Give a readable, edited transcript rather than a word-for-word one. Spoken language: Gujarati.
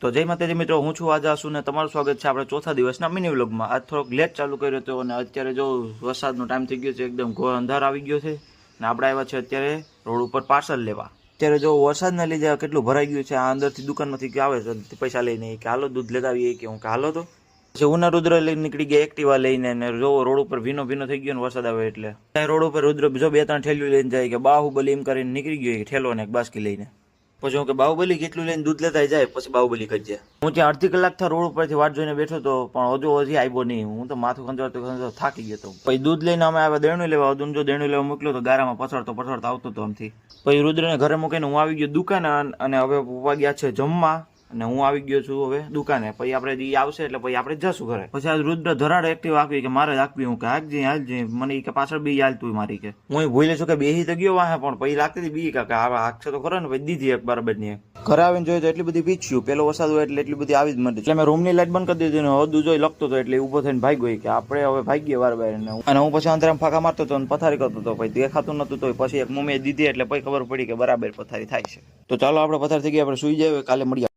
તો જય માતાજી મિત્રો, હું છું આજે આસુ ને તમારું સ્વાગત છે આપણે ચોથા દિવસના મિની વ્લોગમાં। આજ થોડોક લેટ ચાલુ કર્યો હતો અને અત્યારે જો વરસાદનો ટાઈમ થઈ ગયો છે, એકદમ ઘોર અંધાર આવી ગયો છે ને આપણે આવ્યા છે અત્યારે રોડ ઉપર પાર્સલ લેવા। અત્યારે જો વરસાદના લીધે કેટલું ભરાઈ ગયું છે, આ અંદરથી દુકાનમાંથી કે આવે છે પૈસા લઈને કે હાલો દૂધ લેતા આવીએ, કે હું કે હાલો તો પછી ઉના રુદ્ર લઈને નીકળી ગયા એક્ટિવા લઈને, ને જો રોડ ઉપર ભીનો થઈ ગયો ને વરસાદ આવે એટલે રોડ ઉપર રુદ્ર જો 2-3 ઠેલીઓ લઈને જાય કે બાહુબલી એમ કરીને નીકળી ગયો ઠેલો ને એક બાસ્કી લઈને। પછી હું કે બાહુબલી કેટલું લઈને દૂધ લેતા જાય, પછી બાહુબલી કરી જાય। હું ત્યાં અડધી કલાક થી રોડ ઉપરથી વાટ જોઈને બેઠો તો પણ હજી આવ્યો નહીં। હું તો માથું ખંજવાળતો થાકી ગયો તો પછી દૂધ લઈને અમે આવ્યા દેણું લેવા। જો દેણું લેવા મોકલ્યો તો ગારામાં પછાડતો આવતો હતો આમથી। પછી રુદ્રને ઘરે મૂકીને હું આવી ગયો દુકાને, અને હવે પપ્પા ગયા છે જમવા અને હું આવી ગયો છું હવે દુકાને। પછી આપણે જે આવશે એટલે પછી આપણે જશું ઘરે। પછી આ રુદ્ર ધરાડ એક્ટિવ આપી કે મારે જ આપવી। હું કે હાલજી મને કે પાછળ બી હાલતું મારી કે હું ભૂલે છું કે બેહી તો ગયો વાહે, પણ પછી લાગતી હતી બી કે હાકશે તો ખરો ને। પછી દીધી એક બરાબર ની ઘરે આવીને જોયું તો એટલી બધી પીછ્યું, પેલો વરસાદ હોય એટલે એટલી બધી આવી જ મને, એટલે મેં રૂમની લાઈટ બંધ કરી દીધી ને હદું જોઈ લખતો હતો એટલે ઉભો થઈને ભાઈ ગઈ કે આપણે હવે ભાગીએ વાર બાર ને। અને હું પછી અંતરામ ફાંકા મારતો હતો અને પથારી કરતો હતો, પછી દેખાતું નતું તો પછી એક મમ્મીએ દીધી એટલે પછી ખબર પડી કે બરાબર પથારી થાય છે। તો ચાલો આપણે પથારી થઈ ગયા, આપણે સુઈ જાય, કાલે મળીએ।